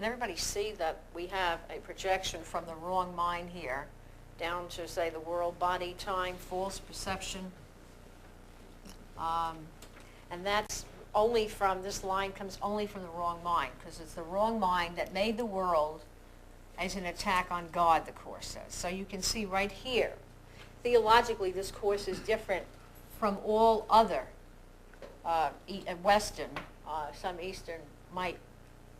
Can everybody see that we have a projection from the wrong mind here down to, say, the world, body, time, false perception? And that's only from, this line comes only from the wrong mind, because it's the wrong mind that made the world as an attack on God, the Course says. So you can see right here, theologically, this Course is different from all other Western, some Eastern might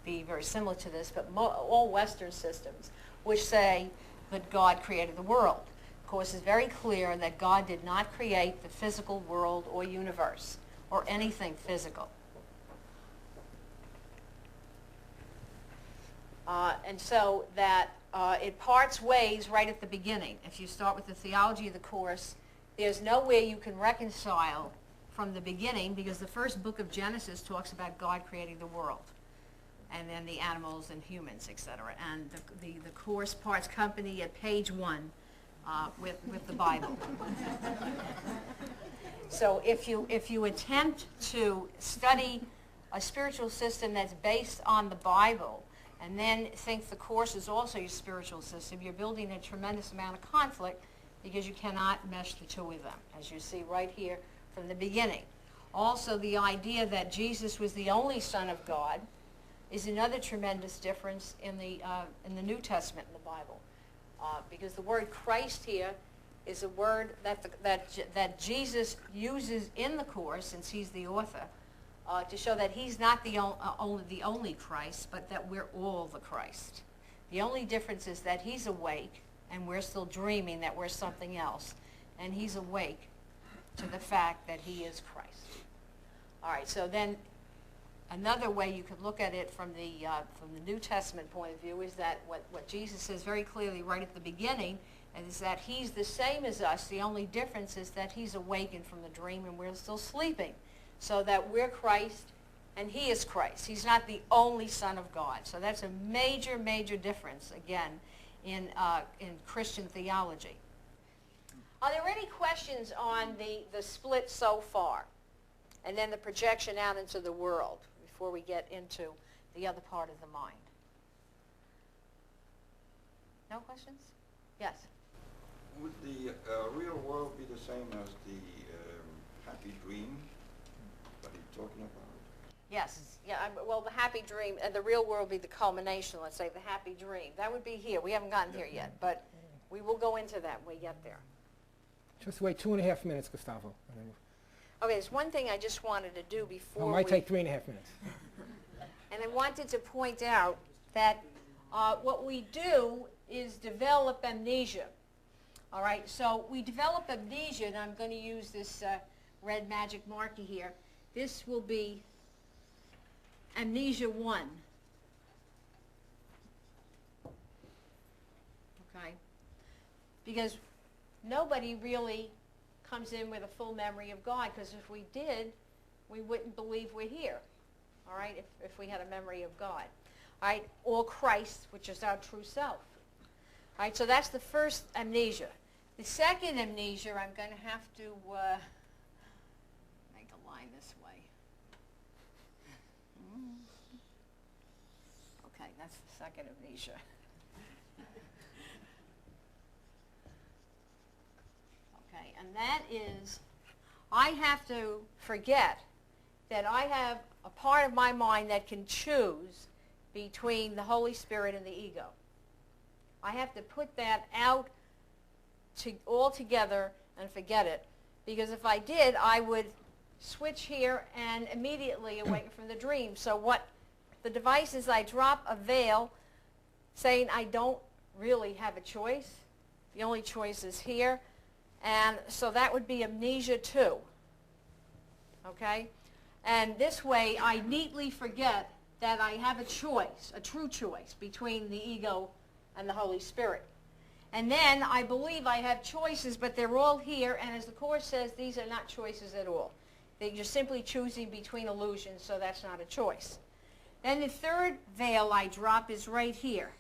be very similar to this, but all Western systems which say that God created the world. The Course is very clear that God did not create the physical world or universe or anything physical. And so that it parts ways right at the beginning. If you start with the theology of the Course, there's no way you can reconcile from the beginning, because the first book of Genesis talks about God creating the world, and then the animals and humans, etc. And the Course parts company at page 1 with the Bible. So if you attempt to study a spiritual system that's based on the Bible, and then think the Course is also your spiritual system, you're building a tremendous amount of conflict, because you cannot mesh the two of them, as you see right here from the beginning. Also, the idea that Jesus was the only Son of God is another tremendous difference in the New Testament in the Bible, because the word Christ here is a word that Jesus uses in the Course, since he's the author, to show that he's not the only Christ, but that we're all the Christ. The only difference is that he's awake, and we're still dreaming that we're something else, and he's awake to the fact that he is Christ. All right, so then another way you could look at it from the New Testament point of view is that what Jesus says very clearly right at the beginning is that he's the same as us. The only difference is that he's awakened from the dream and we're still sleeping, so that we're Christ and he is Christ. He's not the only Son of God. So that's a major, major difference, again, in Christian theology. Are there any questions on the split so far, and then the projection out into the world, before we get into the other part of the mind? No questions? Yes? Would the real world be the same as the happy dream that he's talking about? Yes. Yeah. Well, the happy dream and the real world would be the culmination, let's say, the happy dream. That would be here. We haven't gotten here yet, but we will go into that when we get there. Just wait 2.5 minutes, Gustavo. Okay, there's one thing I just wanted to do before it might take 3.5 minutes. And I wanted to point out that what we do is develop amnesia. All right, so we develop amnesia, and I'm going to use this red magic marker here. This will be amnesia 1. Okay? Because nobody really comes in with a full memory of God, because if we did, we wouldn't believe we're here. All right, if we had a memory of God. All right, or Christ, which is our true self. All right, so that's the first amnesia. The second amnesia, I'm going to have to make a line this way. Okay, that's the second amnesia. Okay, and that is, I have to forget that I have a part of my mind that can choose between the Holy Spirit and the ego. I have to put that out altogether and forget it, because if I did, I would switch here and immediately awaken from the dream. So what the device is, I drop a veil saying I don't really have a choice. The only choice is here. And so that would be amnesia 2. Okay? And this way I neatly forget that I have a choice, a true choice, between the ego and the Holy Spirit. And then I believe I have choices, but they're all here, and as the Course says, these are not choices at all. They're just simply choosing between illusions, so that's not a choice. Then the third veil I drop is right here.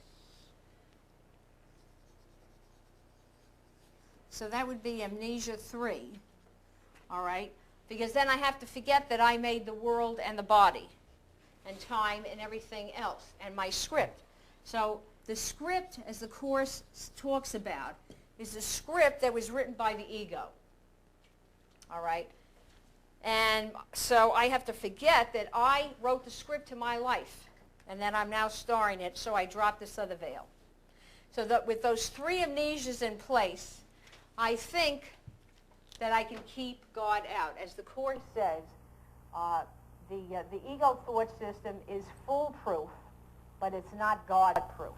So that would be amnesia 3, all right? Because then I have to forget that I made the world and the body. and time and everything else, and my script. So the script, as the Course talks about, is a script that was written by the ego. All right? And so I have to forget that I wrote the script to my life, and that I'm now starring it, so I drop this other veil. So that with those 3 amnesias in place, I think that I can keep God out. As the Course says, the ego thought system is foolproof, but it's not God-proof.